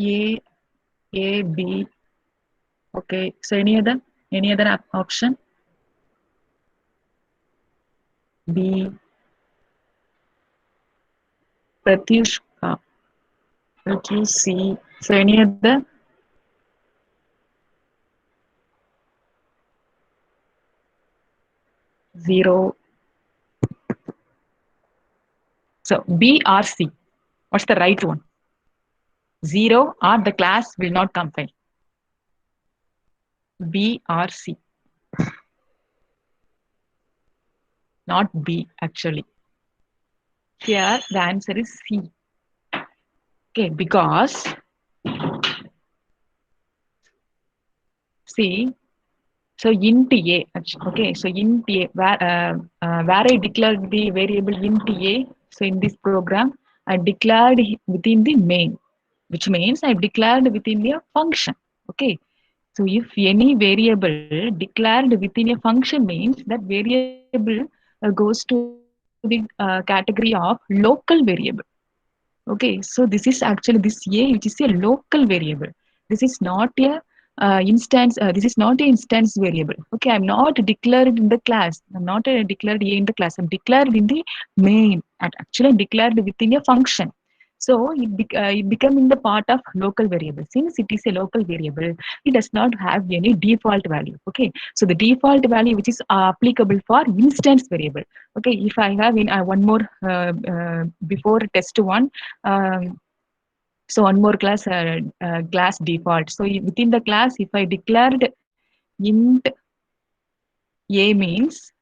A, A, B. Okay. So any other option? B. Pratyushka. Okay. C. So any other? Zero. So B or C. What's the right one? Zero or the class will not compile. B or C. Not B actually. Here the answer is C. Okay, because see, so int A. Okay, so int A where I declared the variable int A. So in this program, I declared within the main, which means I declared within a function. Okay, so if any variable declared within a function means that variable goes to the category of local variable. Okay, so this is actually this A, which is a local variable. This is not a instance. This is not a instance variable. Okay, I'm not declared in the class. I'm not declared A in the class. I'm declared in the main. And actually declared within a function. So it becoming the part of local variable. Since it is a local variable, it does not have any default value. Okay, so the default value which is applicable for instance variable. Okay, if I have in one more before test one, um, so one more class default. So within the class, if I declared int A means,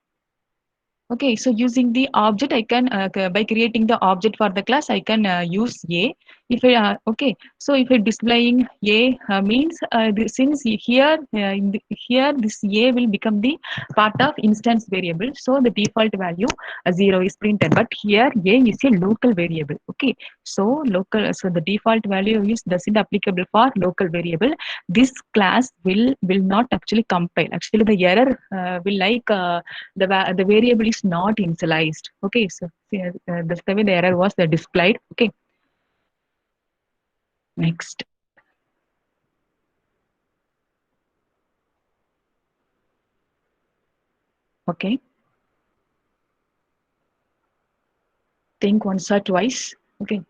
okay, so using the object, I can by creating the object for the class, I can use A. If I okay, so if I displaying A means since here this A will become the part of instance variable, so the default value 0 is printed. But here A is a local variable. Okay, so the default value is doesn't applicable for local variable. This class will not actually compile. Actually, the error will like. The variable is not initialized. Okay, so that's the way the error was displayed. Okay, next. Okay, think once or twice. Okay,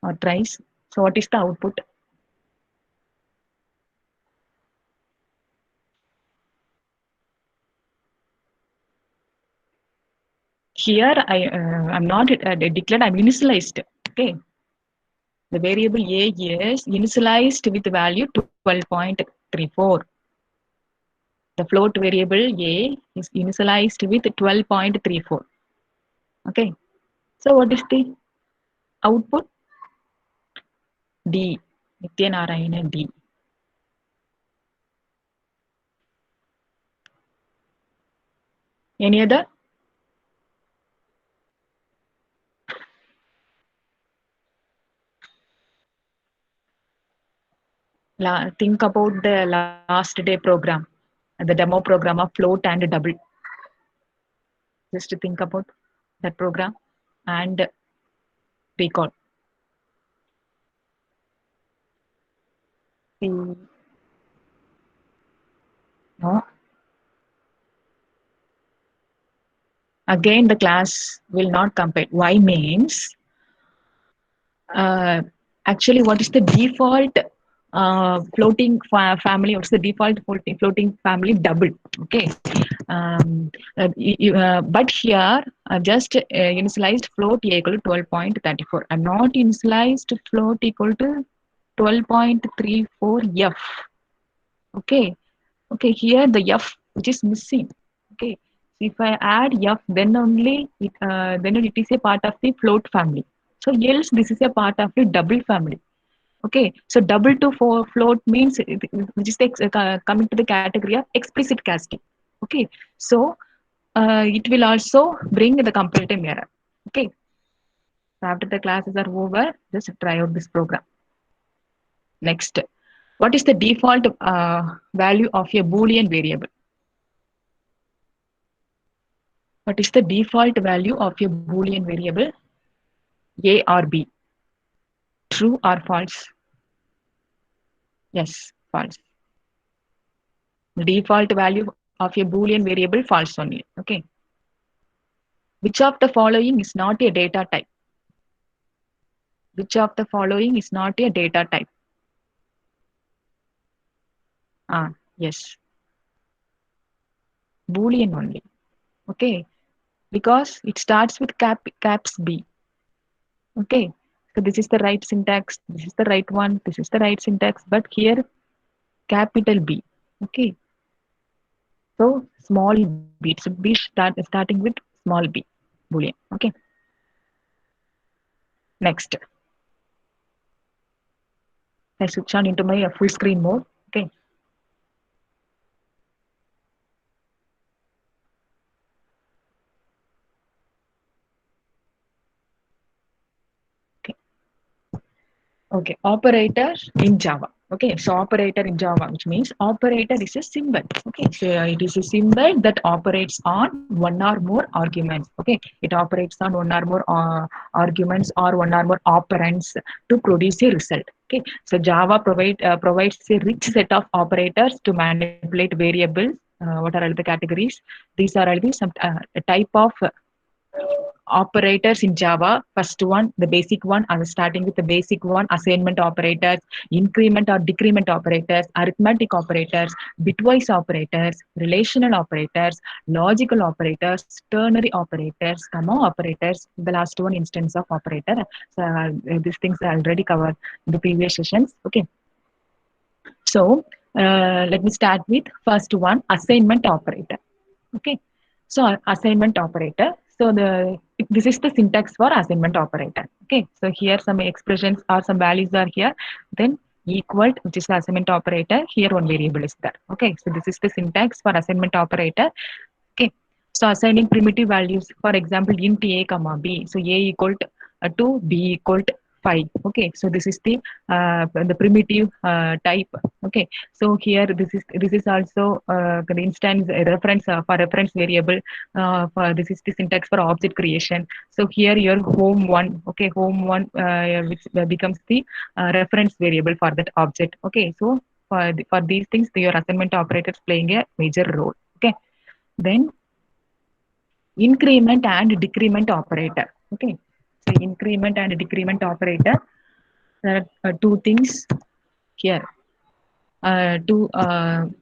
or thrice. So what is the output? Here I'm not declared. I'm initialized. Okay, the variable A is initialized with value 12.34. The float variable A is initialized with 12.34. Okay, so what is the output? D. Nityanarayana D. Any other? Think about the last day program, the demo program of float and double. Just to think about that program and recall. No. Again, the class will not compile. Why means uh, actually what is the default family? What's the default floating family? Double. Okay. But here just initialized float A equal to 12.34. I'm not initialized float equal to 12.34 F. Okay. Okay. Here the F which is missing. Okay. So if I add F, then only then it is a part of the float family. So else this is a part of the double family. Okay, so double to four float means which is coming to the category of explicit casting. Okay, so it will also bring the comparative error. Okay, so after the classes are over, just try out this program. Next, what is the default value of a Boolean variable? What is the default value of a Boolean variable? A or B? True or false? Yes, false. The default value of a Boolean variable false only. Okay. Which of the following is not a data type? Which of the following is not a data type? Yes, Boolean only. Okay, because it starts with caps B. Okay, so this is the right syntax. This is the right one. This is the right syntax. But here, capital B. Okay, so small b. It should be starting with small b. Boolean. Okay, next. I switch on into my full screen mode. Okay. Okay. Okay, operator in Java. Okay, so operator in Java, which means operator is a symbol. Okay, so it is a symbol that operates on one or more arguments. Okay, it operates on one or more arguments or one or more operands to produce a result. Okay, so Java provides a rich set of operators to manipulate variables. What are all the categories? These are all the some type of operators in Java. First one, the basic one, I was starting with the basic one, assignment operators, increment or decrement operators, arithmetic operators, bitwise operators, relational operators, logical operators, ternary operators, comma operators, the last one instance of operator. So these things are already covered in the previous sessions. Okay. So let me start with first one, assignment operator. Okay, so assignment operator. So this is the syntax for assignment operator. Okay, so here some expressions or some values are here. Then equal, which is the assignment operator. Here one variable is there. Okay, so this is the syntax for assignment operator. Okay, so assigning primitive values, for example, int a comma b. So a equal to b equal to 5. Okay, so this is the primitive type. Okay, so here this is also the instance reference for reference variable. For this is the syntax for object creation. So here your home one. Okay, home one which becomes the reference variable for that object. Okay, so for these things, your assignment operator is playing a major role. Okay, then increment and decrement operator. Okay, so increment and decrement operator, there are two things here, two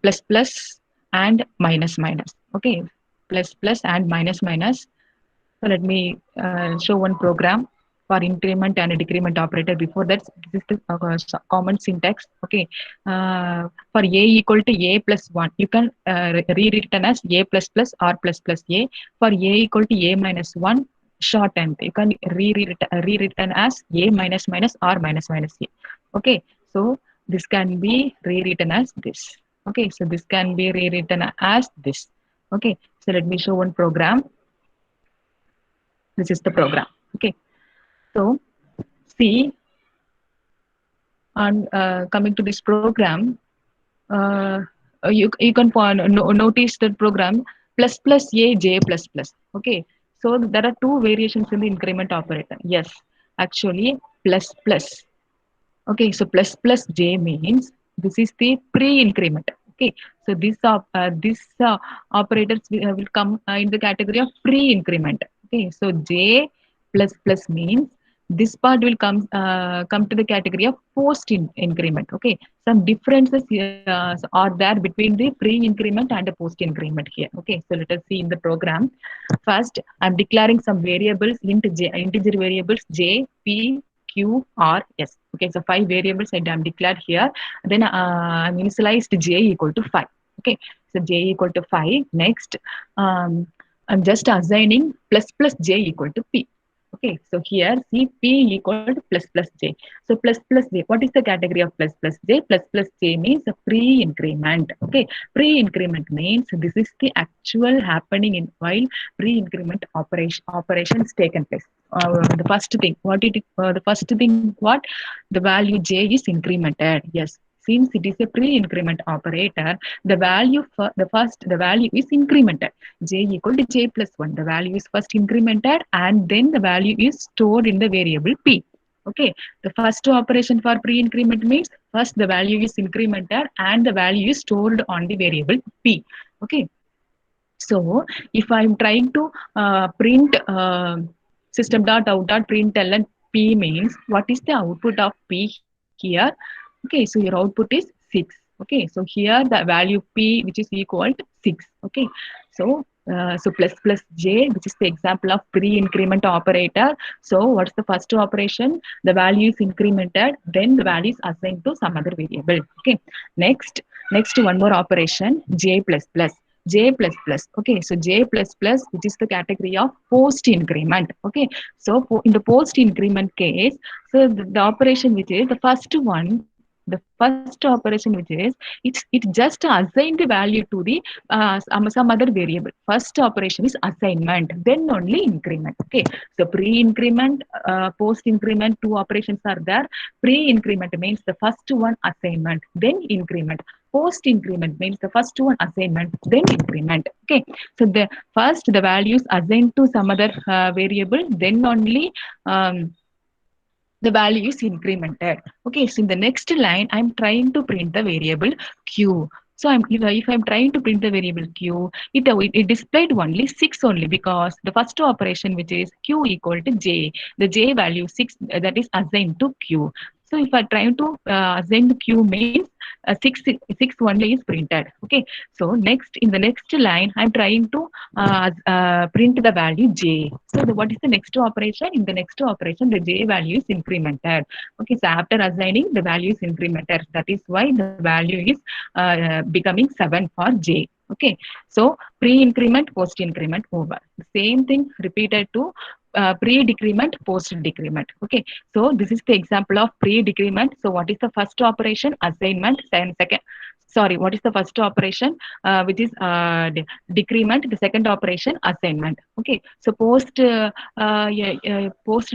plus plus and minus minus. Okay, plus plus and minus minus. So let me show one program for increment and decrement operator. Before that, this is the common syntax. Okay, for a equal to a plus 1, you can rewritten as a plus plus or plus plus a. For a equal to a minus 1, shortened. You can rewritten as a minus minus or minus minus a. Okay, so this can be rewritten as this. Okay, so this can be rewritten as this. Okay, so let me show one program. This is the program. Okay, so see, on coming to this program, uh, you can notice that program plus plus a j plus plus. Okay, so there are two variations in the increment operator. Yes, actually plus plus. Okay, so plus plus j means this is the pre-increment. Okay, so this operators will come in the category of pre-increment. Okay, so j plus plus means this part will come to the category of post increment. Okay, some differences are there between the pre-increment and the post increment here. Okay, so let us see in the program. First, I'm declaring some variables integer variables j, p, q, r, s. Okay, so 5 variables I am declared here. Then I'm initialized j equal to 5. Okay, so j equal to 5. Next, I'm just assigning plus plus j equal to p. Okay, so here see p equal to plus plus j. So plus plus j, what is the category of plus plus j? Plus plus j means a pre-increment. Okay, pre-increment means this is the actual happening in while pre-increment operations taken place. The first thing, the first thing what? The value j is incremented. Yes, since it is a pre-increment operator, the value is incremented. J equal to j plus 1. The value is first incremented and then the value is stored in the variable p. Okay, the first operation for pre-increment means first the value is incremented and the value is stored on the variable p. Okay, so if I'm trying to print system.out.println p means what is the output of p here? Okay, so your output is 6. Okay, so here the value p which is equal to 6. Okay, so so plus plus j, which is the example of pre-increment operator. So what's the first operation? The value is incremented, then the value is assigned to some other variable. Okay, next one more operation, j plus plus. J plus plus. Okay, so J plus plus, which is the category of post increment. Okay, so in the post increment case, so the operation which is the first one, the first operation which is it just assign the value to the some other variable. First operation is assignment, then only increment. Okay, so pre increment, post increment, two operations are there. Pre increment means the first one assignment, then increment. Post increment means the first one assignment, then increment. Okay, so the first the values assigned to some other variable, then only the value is incremented. Okay, so in the next line, I'm trying to print the variable q. So if I'm trying to print the variable q, it displayed only 6 only because the first operation which is q equal to j, the j value 6 that is assigned to q. So if I try to assign the q means 6 only is printed. Okay, so next in the next line, I'm trying to print the value j. So what is the next operation? In the next operation, the j value is incremented. Okay, so after assigning, the value is incremented. That is why the value is becoming 7 for j. Okay, so pre-increment, post-increment over. The same thing repeated to pre-decrement, post-decrement. Okay, so this is the example of pre-decrement. So what is the first operation? Assignment. Second, sorry, what is the first operation? Which is decrement. The second operation, assignment. Okay, so post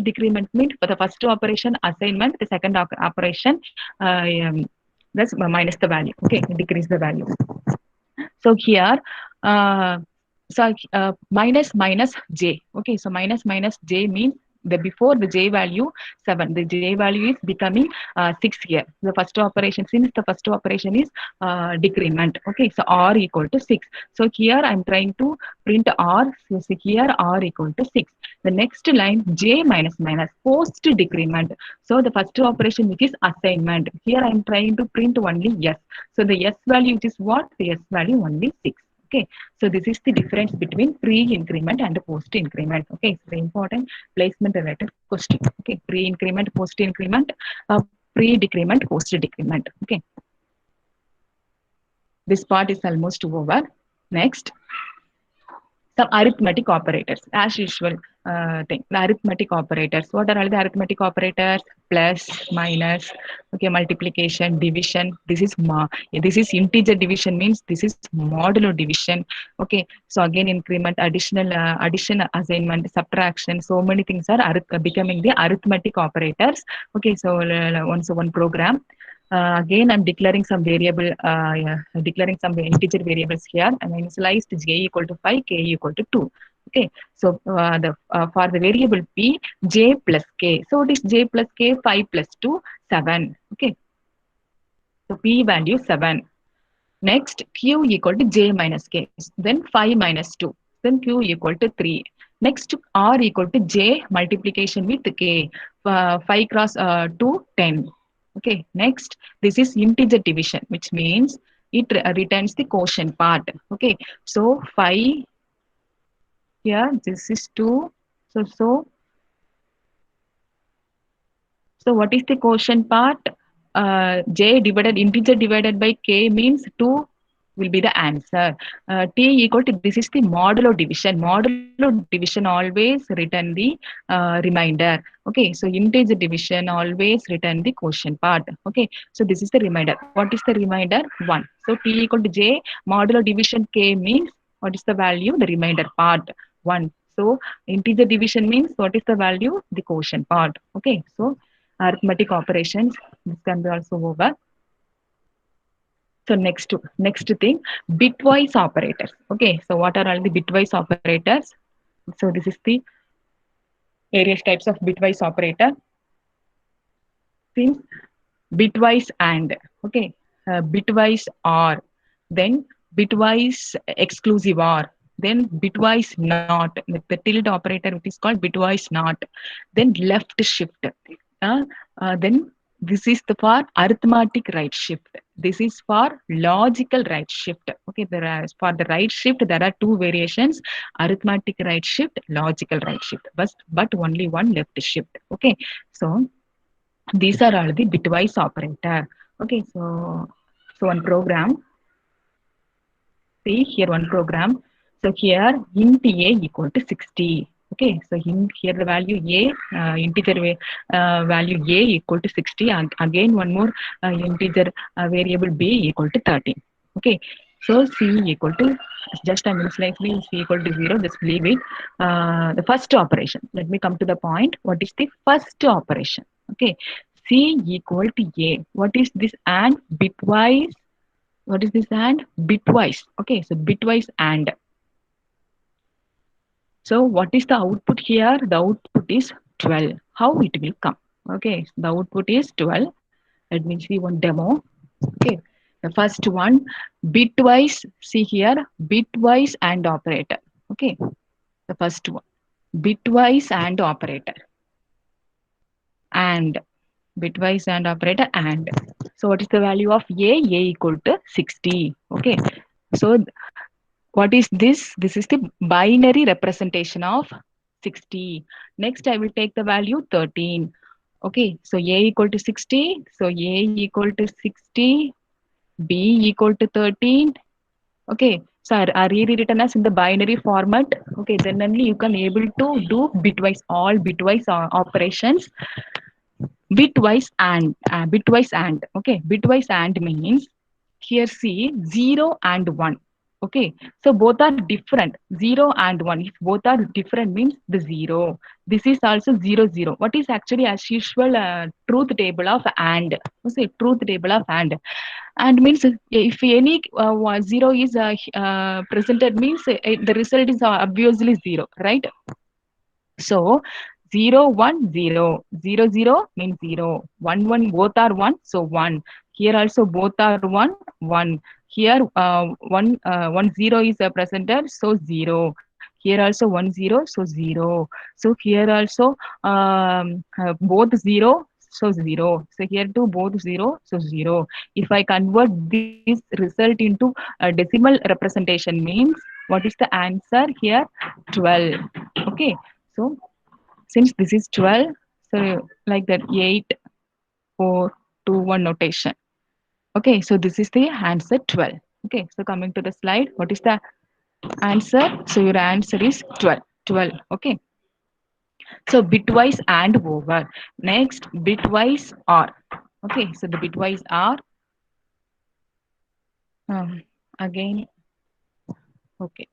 decrement means for the first operation assignment, the second operation that's minus the value. Okay, decrease the value. So here, uh, minus minus j. Okay, so minus minus j means the before the j value 7, the j value is becoming 6 here. The first operation, since the first operation is decrement. Okay, so r equal to 6. So here I'm trying to print r. So here r equal to 6. The next line, j minus minus post decrement. So the first operation which is assignment. Here I'm trying to print only yes. So the S value which is what? The S value only 6. Okay, so this is the difference between pre-increment and post-increment. Okay, it's very important placement related question. Okay, pre-increment, post-increment, pre-decrement, post-decrement. Okay, this part is almost over. Next, some arithmetic operators as usual thing, the arithmetic operators. What are all the arithmetic operators? Plus, minus, okay, multiplication, division. This is integer division means this is modulo division. Okay, so again increment, addition, assignment, subtraction, so many things are becoming the arithmetic operators. Okay, so one program, again, I'm declaring some variable, declaring some integer variables here, and I initialized j equal to 5, k equal to 2. Okay, so for the variable p, j plus k. So it is j plus k, 5 plus 2, 7. Okay, so p value 7. Next, q equal to j minus k. Then 5 minus 2. Then q equal to 3. Next, r equal to j multiplication with k. 5 cross 2, 10. Okay, next, this is integer division, which means it returns the quotient part. Okay, so 5 here, this is 2. So what is the quotient part? J divided integer divided by k means 2 will be the answer. T equal to, this is the modulo division. Modulo division always return the remainder. Okay, so integer division always return the quotient part. Okay, so this is the remainder. What is the remainder? 1. So T equal to J modulo division k means what is the value? The remainder part 1. So integer division means what is the value? The quotient part. Okay, so arithmetic operations, this can be also over. So next thing, bitwise operators. Okay, so what are all the bitwise operators? So this is the various types of bitwise operator. since bitwise and, okay, bitwise or, then bitwise exclusive or, then bitwise not, the tilde operator which is called bitwise not, then left shift, uh, then this is the for arithmetic right shift, this is for logical right shift. Okay, there are, for the right shift there are two variations, arithmetic right shift, logical right shift, but only one left shift. Okay, so these are all the bitwise operator. Okay, so one program, see here one program. So here int a equal to 60. Okay, so here the value a, integer value a equal to 60. Again one more integer variable b equal to 13. Okay, so c equal to, just I mean slightly, c equal to 0. Just leave it. The first operation. Let me come to the point. What is the first operation? Okay, c equal to a. What is this and bitwise? What is this and bitwise? Okay, so bitwise and. So what is the output here? The output is 12. How it will come? Okay, the output is 12. Let me see one demo. Okay, the first one, bitwise. See here, bitwise and operator. Okay, the first one, bitwise and operator, and bitwise and operator and. So what is the value of a? A equal to 60. Okay, so what is this? This is the binary representation of 60. Next, I will take the value 13. Okay, so A equal to 60. So A equal to 60. B equal to 13. Okay, so are rewritten as in the binary format. Okay, then only you can able to do bitwise, all bitwise operations. Bitwise and. Okay, bitwise and means here see 0 and 1. Okay, so both are different, 0 and 1. If both are different means the 0. This is also 0 0. What is actually as usual truth table of and. Okay, truth table of and means if any 0 is presented means the result is obviously 0, right? So 0 1 0, 0 0 means 0, 1 1 both are 1, so 1. Here also both are 1 1. Here 1 0 is presented, so 0. Here also 1 0, so 0. So here also both 0, so 0. So here too both 0, so 0. If I convert this result into a decimal representation means, what is the answer here? 12. Okay, so since this is 12, so like that 8 4 2 1 notation. Okay, so this is the answer 12. Okay, so coming to the slide, what is the answer? So your answer is 12. 12. Okay, so bitwise and over. Next, bitwise or. Okay, so the bitwise are again. Okay,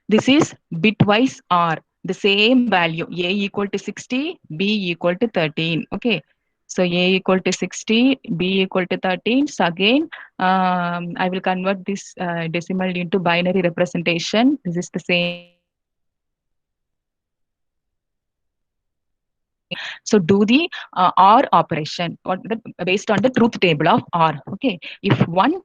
this is bitwise or, the same value, a equal to 60, b equal to 13. Okay, so a equal to 60, b equal to 13. So again, I will convert this decimal into binary representation. This is the same. So do the or operation or based on the truth table of or. Okay, if one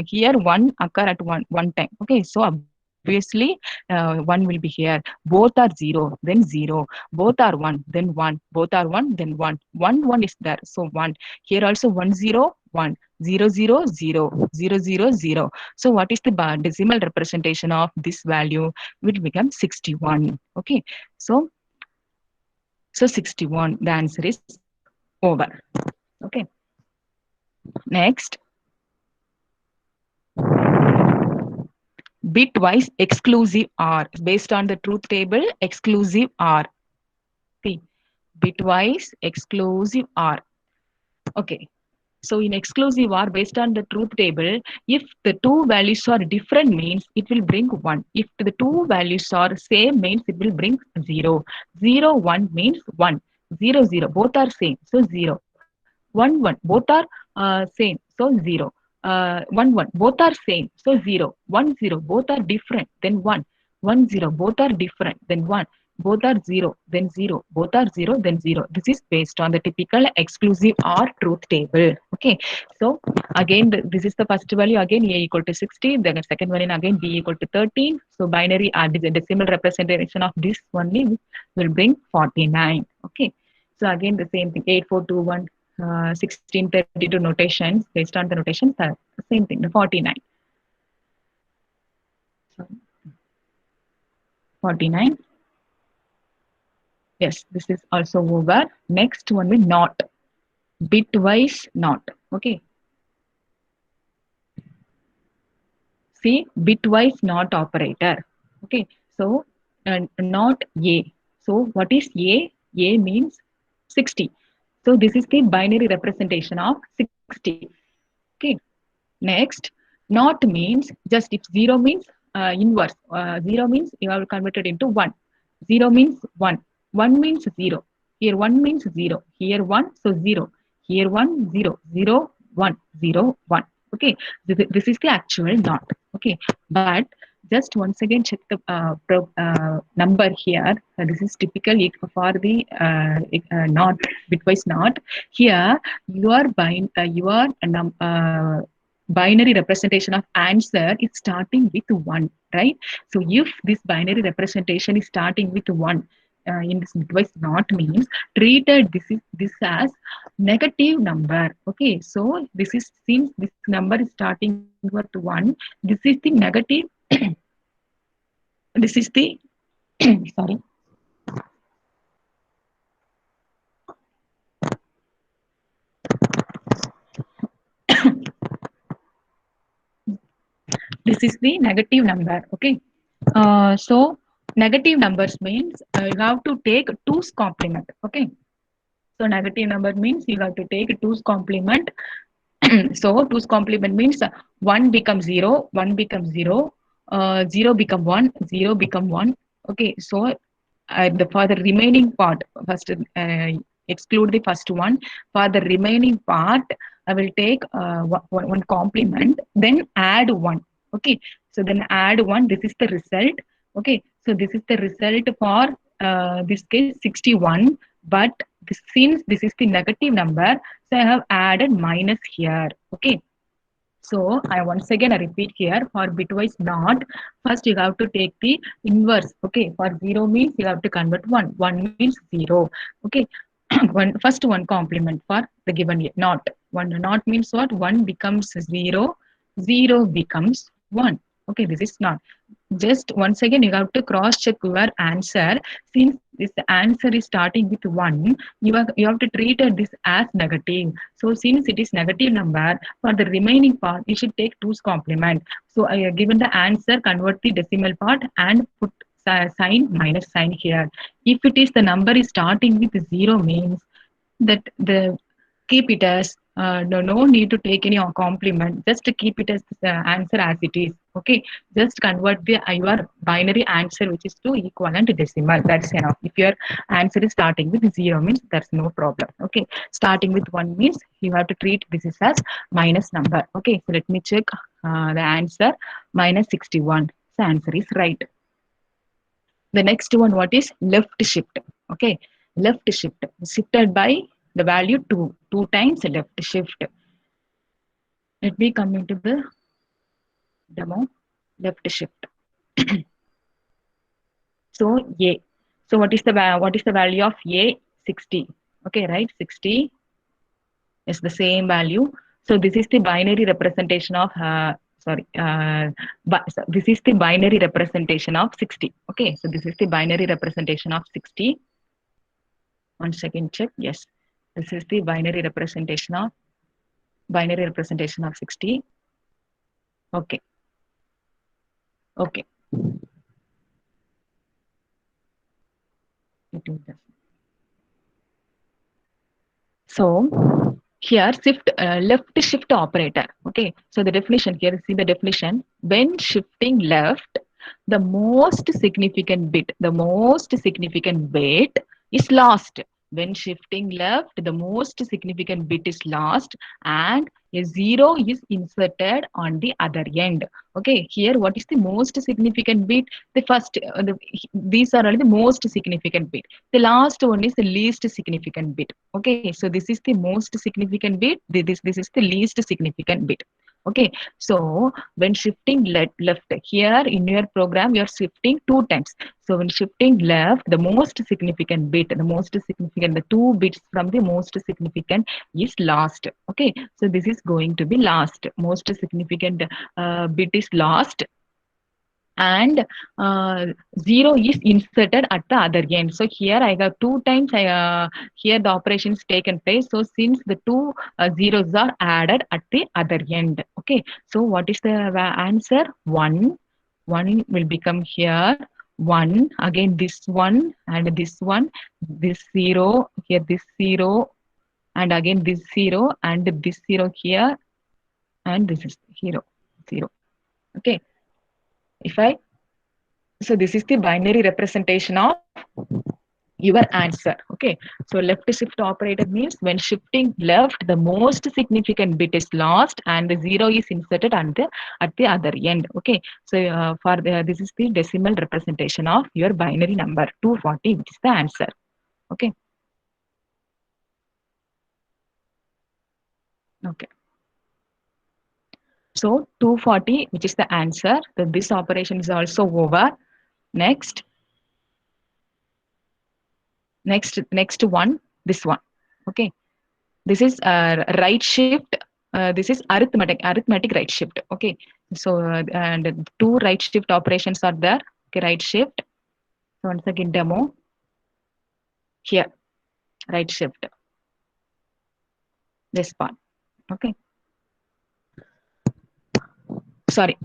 here one occur at one time. Okay, so obviously one will be here. Both are 0, then 0. Both are 1, then 1. Both are 1, then 1. 1 1 is there, so 1. Here also 1 0 1, 0 0 0, 0 0 0. So what is the decimal representation of this value? Will become 61. Okay, so 61. The answer is over. Okay. Next, bitwise exclusive OR. Based on the truth table, exclusive OR. See, bitwise exclusive OR. Okay. So in exclusive OR, based on the truth table, if the two values are different means it will bring 1. If the two values are same means it will bring 0. 0 1 means 1. 0 0 both are same, so 0. 1 1 both are same, so 0. 1 1 both are same, so 0. 1 0 both are different, then 1. 1 0 both are different, then 1. both are 0, then 0, both are 0, then 0. This is based on the typical exclusive or truth table. Okay, so again, this is the first value, again A equal to 60, then the second one in again B equal to 13. So binary the decimal representation of this only will bring 49. Okay, so again the same thing, 8421, 1632 notations, based on the notations, same thing, the 49. So 49. Yes, this is also over. Next one will not. Bitwise not. Okay. See, bitwise not operator. Okay. So, not A. So, what is A? A means 60. So, this is the binary representation of 60. Okay. Next, not means just if 0 means inverse. 0 means you have converted into 1. 0 means 1. 1 means 0. Here 1 means 0. Here 1, so 0. Here 1, 0. 0, 1. 0, 1. Okay, this is the actual not. Okay, but just once again check the number here. This is typical for the not bitwise not. Here your binary representation of answer is starting with 1, right? So if this binary representation is starting with 1, in this bitwise not means treated this as negative number. Okay, so this is, since this number is starting with 1, this is the negative this is the sorry, this is the negative number. Okay, so negative numbers means you have to take 2's complement. Okay, so negative number means you have to take 2's complement. So 2's complement means 1 becomes 0, 1 becomes 0, 0 become 1, 0 become 1. Okay, so for the remaining part, first exclude the first one. For the remaining part, I will take one complement, then add 1. Okay, so then add 1. This is the result. Okay, so this is the result for this case 61. But since this is the negative number, so I have added minus here. Okay, so I once again I repeat here, for bitwise not, first you have to take the inverse. Okay, for 0 means you have to convert 1. 1 means 0. Okay, first one complement for the given not. 1 not means what? 1 becomes 0, 0 becomes 1. Okay, this is not. Just once again you have to cross check your answer. Since this answer is starting with 1, you have to treat this as negative. So since it is negative number, for the remaining part you should take 2's complement. So I have given the answer, convert the decimal part and put sign minus sign here. If it is the number is starting with 0 means that the keep it as no need to take any complement, just to keep it as answer as it is. Okay, just convert the your binary answer which is to equivalent decimal, that's enough. If your answer is starting with 0 means that's no problem. Okay, starting with 1 means you have to treat this as minus number. Okay, so let me check the answer, minus 61. The answer is right. The next one, what is left shift? Okay, left shift shifted by the value 2 times left shift. Let me come into the demo. Left shift. So A. So what is the value of A? 60. Okay, right? 60 is the same value. So this is the binary representation of so this is the binary representation of 60. Okay, so this is the binary representation of 60. One second, check. Yes, this is the binary representation of 60. Okay, okay. So here shift left shift operator. Okay, so the definition here, see the definition. When shifting left, the most significant bit is lost. When shifting left, the most significant bit is lost and a zero is inserted on the other end. Okay, here what is the most significant bit? The first, these are all the most significant bit. The last one is the least significant bit. Okay, so this is the most significant bit. This is the least significant bit. Okay, so when shifting left here in your program, you are shifting two times. So when shifting left, the most significant bit, the two bits from the most significant is last. Okay, so this is going to be last. Most significant bit is last, and uh, zero is inserted at the other end. So here I got two times. Here the operation is taken place. So since the two zeros are added at the other end. Okay. So what is the answer? One. One will become here. One again. This one and this one. This zero here. This zero and again this zero and this zero here, and this is zero. Zero. Okay. If I So this is the binary representation of your answer. Okay, so left shift operator means when shifting left, the most significant bit is lost and the zero is inserted at the other end. Okay, so this is the decimal representation of your binary number 240, which is the answer. Okay. Okay, so 240, which is the answer. So this operation is also over. Next, next one, this one. Okay, this is right shift. This is arithmetic right shift. Okay, so and two right shift operations are there. Okay, right shift. So once again demo here, right shift, this part. Okay, sorry.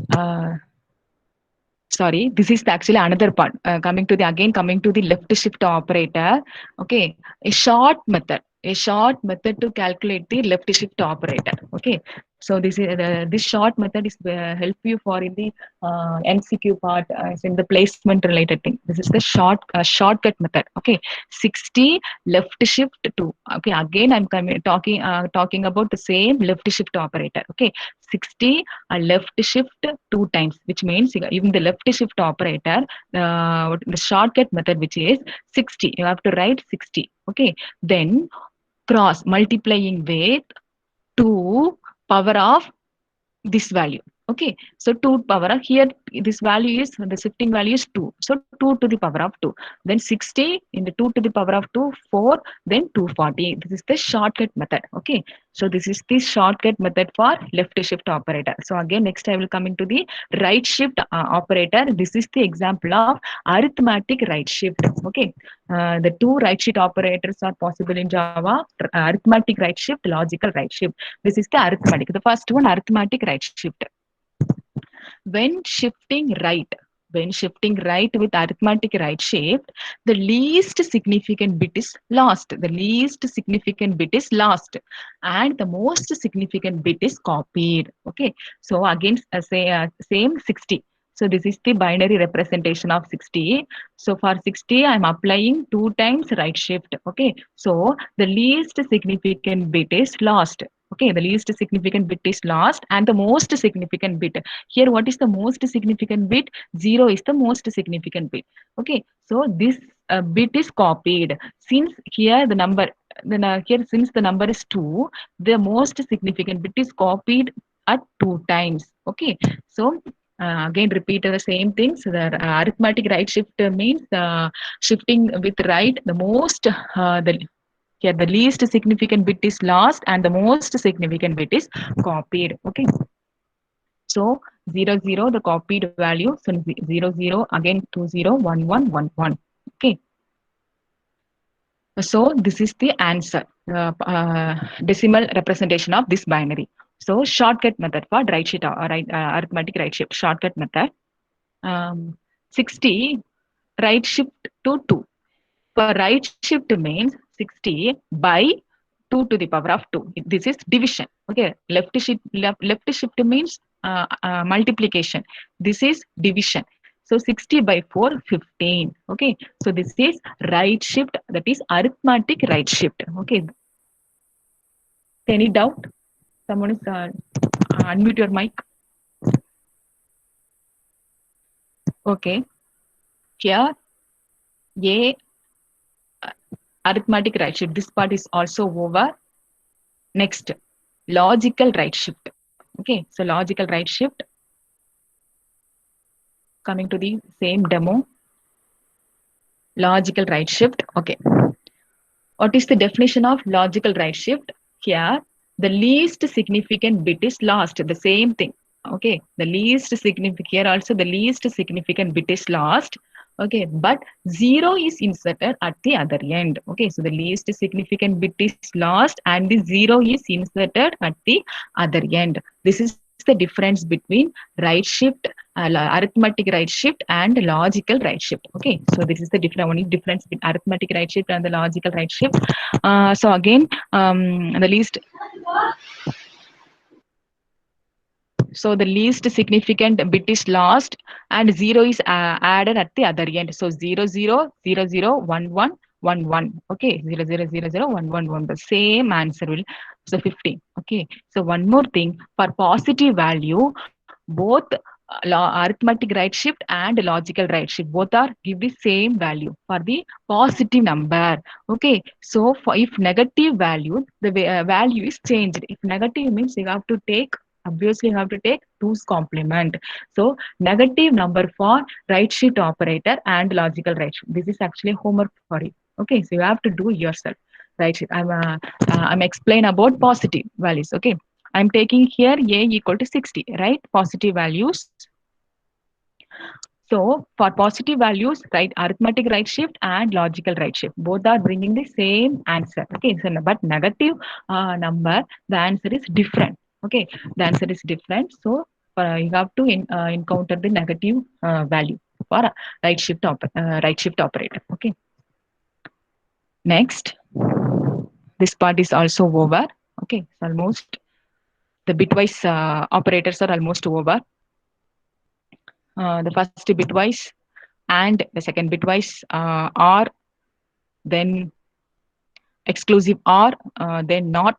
Sorry, this is actually another part. Coming to the left shift operator. Okay, a short method to calculate the left shift operator. Okay, so this short method is help you for in the MCQ part, in the placement related thing. This is the shortcut method. Okay, 60 left shift to. Okay, again I'm talking about the same left shift operator. Okay, 60 left shift two times, which means even the left shift operator, the shortcut method, which is 60, you have to write 60. Okay, then cross multiplying with 2 power of this value. Okay, so 2 power of here, this value is the shifting value is 2, so 2 to the power of 2, then 60 in the 2 to the power of 2 4, then 240. This is the shortcut method. Okay, so this is the shortcut method for left shift operator. So again next I will come into the right shift operator. This is the example of arithmetic right shift. Okay, the two right shift operators are possible in Java: arithmetic right shift, logical right shift. This is the arithmetic. The first one, arithmetic right shift. When shifting right, when shifting right with arithmetic right shift, the least significant bit is lost. The least significant bit is lost, and the most significant bit is copied. Okay, so again, same 60. So this is the binary representation of 60. So for 60, I'm applying two times right shift. Okay, so the least significant bit is lost. Okay, the least significant bit is lost, and the most significant bit. Here, what is the most significant bit? 0 is the most significant bit. Okay, so this bit is copied. Since here the number, here since the number is 2, the most significant bit is copied at 2 times. Okay, so again repeat the same thing. So the arithmetic right shift means shifting with right, the most here the least significant bit is lost and the most significant bit is copied. Okay, so 0 0 the copied value, so 0 0 again 2 0 1 1 1 1. Okay, so this is the answer, decimal representation of this binary. So shortcut method for right shift or arithmetic right shift shortcut method. 60 right shift to 2. For right shift means 60 by 2 to the power of 2. This is division. Okay, left shift means multiplication. This is division. So 60 by 4, 15. Okay. So this is right shift. That is arithmetic right shift. Okay. Any doubt? Someone is unmute your mic. Okay. Here, A arithmetic right shift. This part is also over. Next, logical right shift. Okay. So logical right shift. Coming to the same demo. Logical right shift. Okay. What is the definition of logical right shift? Here, the least significant bit is lost. The same thing. Okay. The least significant, here also the least significant bit is lost. Okay. But 0 is inserted at the other end. Okay. So the least significant bit is lost and the 0 is inserted at the other end. This is the difference between right shift, arithmetic right shift and logical right shift. Okay. So this is the only difference between arithmetic right shift and the logical right shift. So again, the least significant bit is lost and 0 is added at the other end. So 0 0 0 0 1 1 1 1. Okay, 0 0 0 0 1 1 1. The same answer will, so 15. Okay, so one more thing, for positive value, both arithmetic right shift and logical right shift both are give the same value for the positive number. Okay, so for if negative value, the value is changed. If negative means you have to take, obviously you have to take 2's complement. So negative number for right shift operator and logical right shift. This is actually homework for you. Okay, so you have to do yourself. Right shift. I'm explain about positive values. Okay, I'm taking here a equal to 60, right? Positive values. So for positive values, right, arithmetic right shift and logical right shift, both are bringing the same answer. Okay, so but negative number, the answer is different. Okay, the answer is different. So you have to encounter the negative value for right shift operator. Okay. Next, this part is also over. Okay, it's almost the bitwise operators are almost over. The first bitwise and the second bitwise or then exclusive or then not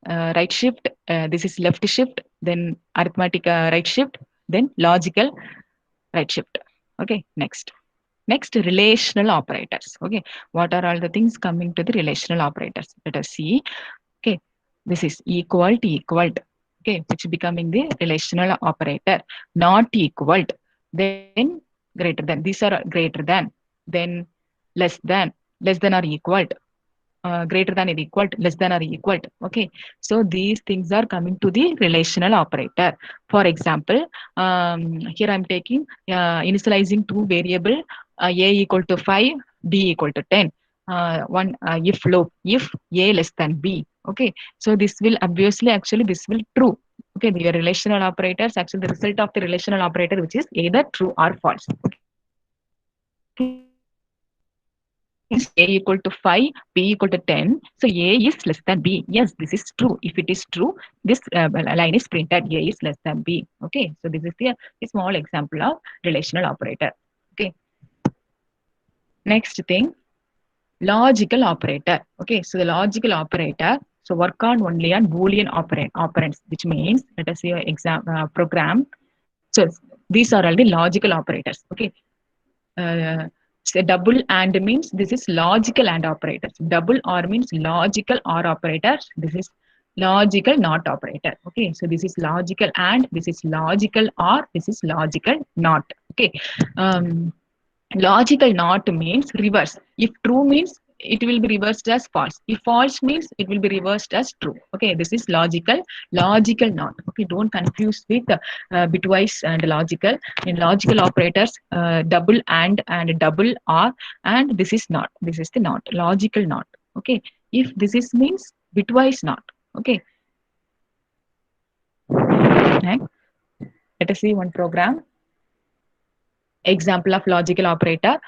right shift, this is left shift, then arithmetic right shift, then logical right shift. Okay, next relational operators. Okay, what are all the things coming to the relational operators? Let us see. Okay, this is equal to equal to, okay, which becoming the relational operator. Not equal to, then greater than, these are greater than, then less than or equal to, greater than or equal to, less than or equal to. Okay, so these things are coming to the relational operator. For example, here I'm taking initializing two variable, a equal to 5, b equal to 10. One if loop, if a less than b. Okay, so this will obviously actually this will true. Okay, the relational operators, actually the result of the relational operator, which is either true or false. Okay, means a equal to 5, b equal to 10. So a is less than b. Yes, this is true. If it is true, this line is printed a is less than b. Okay, so this is the small example of relational operator. Okay, next thing, logical operator. Okay, so the logical operator, so work on only on Boolean operands, which means let us see your program. So these are all the logical operators. Okay, so double and means this is logical and operators. Double or means logical or operators. This is logical not operator. Okay, so this is logical and this is logical or this is logical not. Okay, logical not means reverse. If true means it will be reversed as false. If false means it will be reversed as true. Okay, this is logical not. Okay, don't confuse with bitwise and logical. In logical operators, double and double are, and this is not. This is the not, logical not. Okay, if this is means bitwise not. Okay, next let us see one program. Example of logical operator.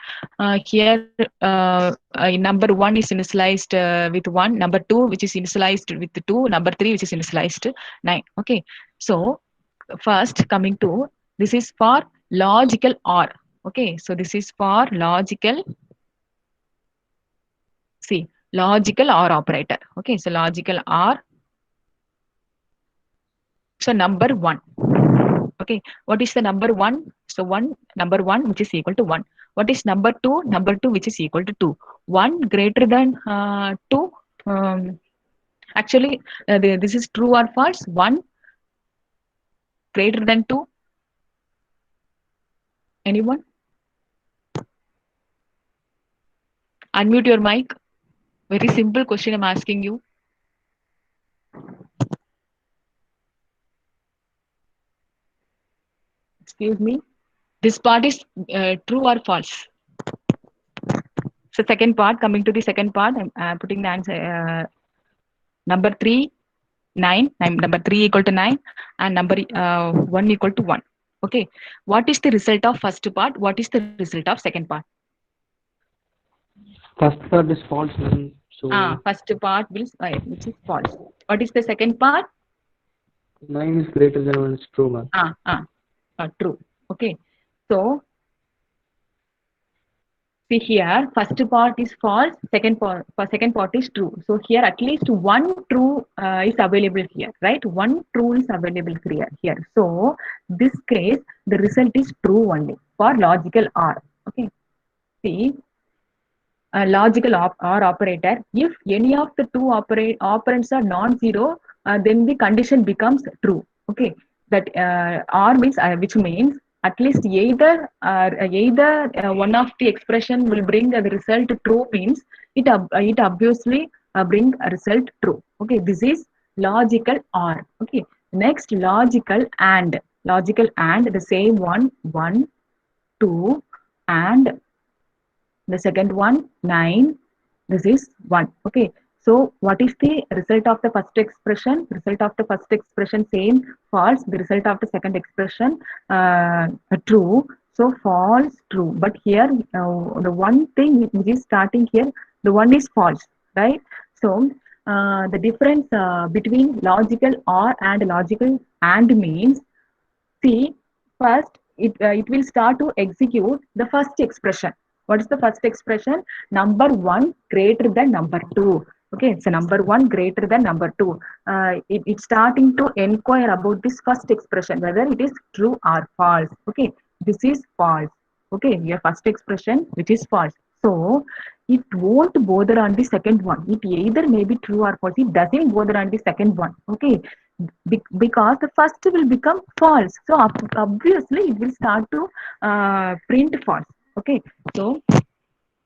Here, number 1 is initialized with 1, number 2 which is initialized with 2, number 3 which is initialized 9. Okay, so first coming to, this is for logical OR. Okay, so this is for logical. See, logical OR operator. Okay, so logical OR. So number one. Okay, what is the number one? So number one, which is equal to one. What is number two? Number two, which is equal to two. One greater than two. Actually, this is true or false. One greater than two. Anyone? Unmute your mic. Very simple question I'm asking you. Excuse me. This part is true or false? So second part, coming to the second part, I'm putting the answer. Number three, 9. Number three equal to 9, and number one equal to 1. Okay. What is the result of first part? What is the result of second part? First part is false, ma'am. So First part will which is false. What is the second part? 9 is greater than 1 is true, ma'am. True. Okay. So see here, first part is false, second part is true. So here at least one true is available here, right? One true is available here. So this case, the result is true only for logical OR. Okay. See, logical OR operator, if any of the two operands are non-zero, then the condition becomes true. Okay. That OR means, which means at least either one of the expression will bring the result true, means it obviously bring a result true. Okay, this is logical OR. Okay, next logical and the same one, two, and the second one 9. This is 1. Okay, so what is the result of the first expression? Result of the first expression same, false. The result of the second expression true. So false, true. But here the one thing which is starting here, the one is false, right? So the difference between logical OR and logical AND means, see, first it will start to execute the first expression. What is the first expression? Number one greater than number two. Okay, so number one greater than number two. It's starting to inquire about this first expression, whether it is true or false. Okay, this is false. Okay, your first expression, which is false. So it won't bother on the second one. It either may be true or false. It doesn't bother on the second one. Okay, because the first will become false, so obviously it will start to print false. Okay, so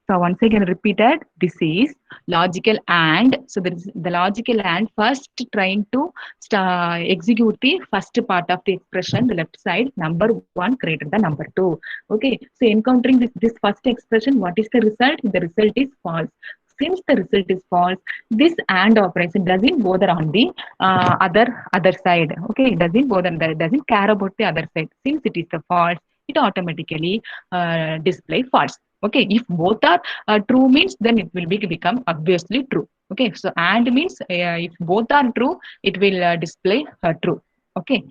once again repeated, this is logical and, so there is the logical and first trying to execute the first part of the expression, the left side, number one greater than number two. Okay, so encountering this first expression, what is the result? The result is false. Since the result is false, this AND operation doesn't bother on the other side. Okay, it doesn't bother, doesn't care about the other side. Since it is the false, it automatically display false. Okay, if both are true means, then it will become obviously true. Okay, so AND means if both are true, it will display true. Okay,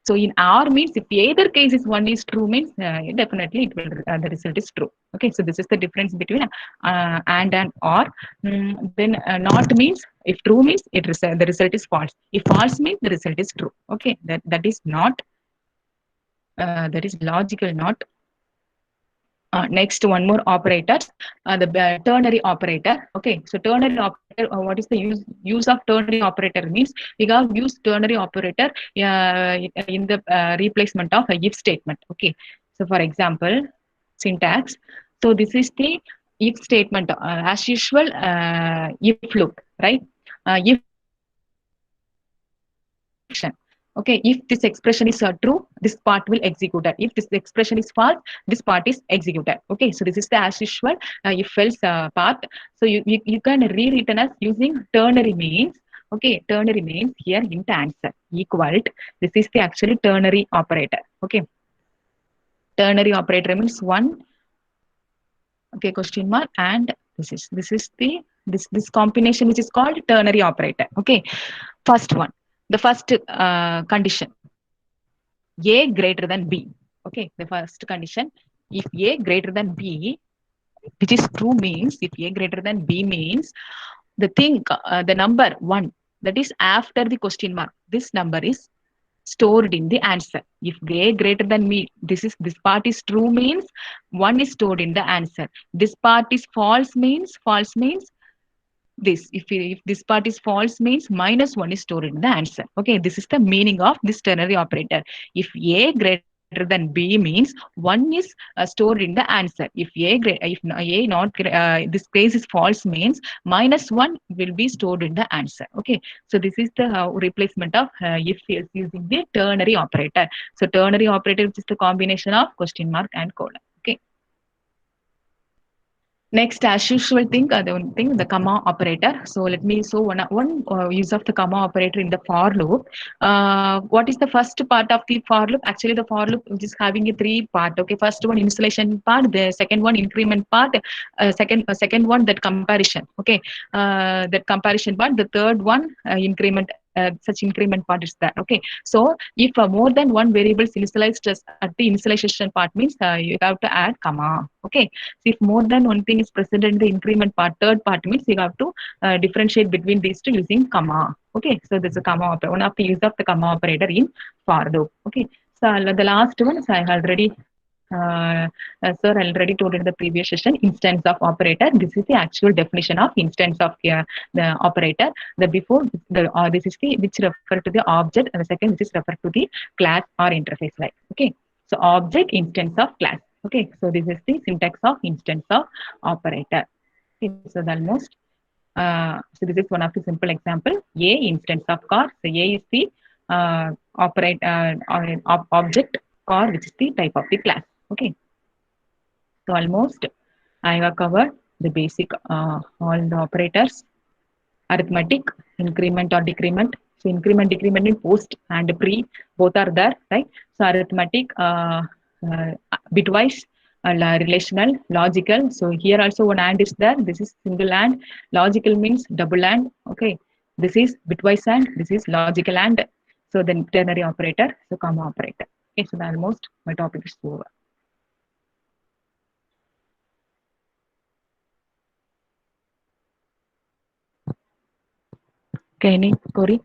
so in OR means if either case is one is true means definitely it will the result is true. Okay, so this is the difference between and OR. Then not means, if true means the result is false. If false means the result is true. Okay, that is not that is logical not. Next, one more operators, the ternary operator. Okay, so ternary operator, what is the use of ternary operator means? We have used ternary operator in the replacement of a if statement. Okay, so for example, syntax. So this is the if statement, as usual, if loop, right? If okay, if this expression is true, this part will execute it. If this expression is false, this part is executed. Okay, so this is the as usual if else part. So you can rewritten as using ternary means. Okay, ternary means here int answer equal to, this is the actually ternary operator. Okay, ternary operator means one. Okay, question mark, and this is the this combination which is called ternary operator. Okay, first one, the first condition, a greater than b. Okay, the first condition, if A greater than B, which is true, means if A greater than B means the thing, the number 1, that is after the question mark, this number is stored in the answer. If A greater than me, this part is true means 1 is stored in the answer. This part is false means this. If this part is false means -1 is stored in the answer. Okay, this is the meaning of this ternary operator. If A greater than B means 1 is stored in the answer. If A not this case is false means -1 will be stored in the answer. Okay, so this is the replacement of if is using the ternary operator. So ternary operator, which is the combination of question mark and colon. Okay. Next, as usual the comma operator. So let me show one use of the comma operator in the for loop. What is the first part of the for loop? Actually, the for loop is having a 3 part. Okay, first one initialization part, the second one increment part, second one that comparison. Okay, that comparison part. The third one increment. Such increment part is that. Okay, so if more than one variable is initialized just at the initialization part means you have to add comma. Okay, so if more than one thing is present in the increment part, third part means you have to differentiate between these two using comma. Okay, so this is a comma operator, one of the use of the comma operator in for loop. Okay, so the last one, so I already sir already told in the previous session, instance of operator. This is the actual definition of instance of the operator. The before this is the which refer to the object, and the second which is refer to the class or interface like. Okay, so object, instance of class. Okay, so this is the syntax of instance of operator. Okay, so the almost so this is one of the simple example. A instance of car. So A is the object, car which is the type of the class. Okay, so almost I have covered the basic all the operators. Arithmetic, increment or decrement. So increment, decrement in post and pre, both are there, right? So arithmetic, bitwise, relational, logical. So here also one and is there. This is single and. Logical means double and. Okay, this is bitwise and. This is logical and. So then ternary operator, so comma operator. Okay, so almost my topic is over. Okay, any Corey?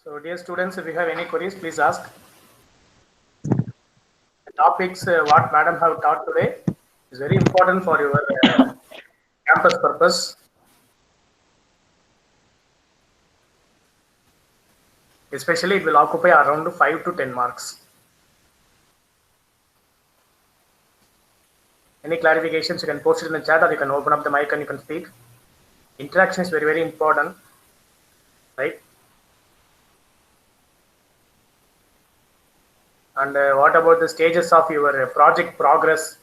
So dear students, if you have any queries, please ask. The topics what madam have taught today is very important for your campus purpose. Especially it will occupy around 5 to 10 marks. Any clarifications you can post it in the chat, or you can open up the mic and you can speak. Interaction is very, very important, right? And what about the stages of your project progress?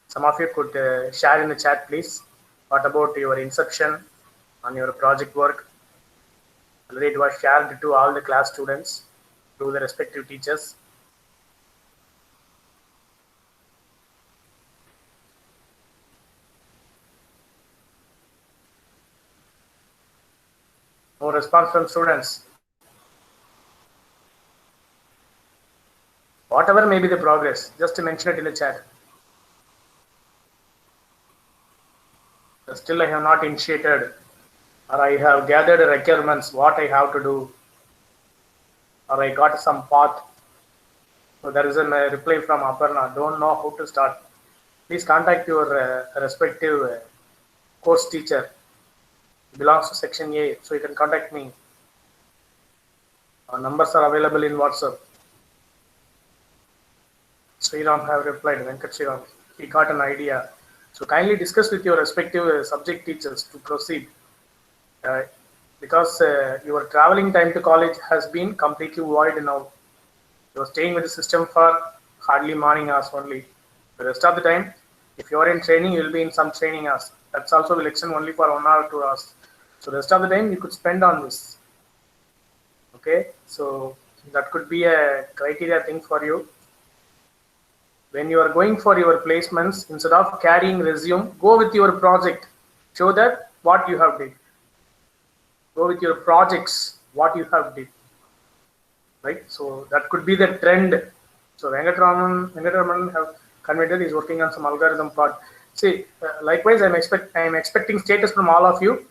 Some of you could share in the chat, please. What about your inception on your project work? Already it was shared to all the class students through the respective teachers. No response from students. Whatever may be the progress, just to mention it in the chat. Still I have not initiated, or I have gathered requirements, what I have to do, or I got some path. So there is a reply from Aparna, don't know how to start. Please contact your respective course teacher. It belongs to section A, so you can contact me. Our numbers are available in WhatsApp. Sriram have replied, Venkat Sriram, he got an idea. So kindly discuss with your respective subject teachers to proceed. Because your traveling time to college has been completely void now. You are staying with the system for hardly morning hours only. The rest of the time, if you are in training, you will be in some training hours. That's also the lection only for 1 hour, 2 hours. So the rest of the time you could spend on this. Okay, so that could be a criteria thing for you. when you are going for your placements, instead of carrying resume, go with your project. Show that what you have did. Go with your projects, what you have did. Right? So that could be the trend. So Venkatraman have conveyed he's working on some algorithm part. See, likewise, I'm expecting status from all of you.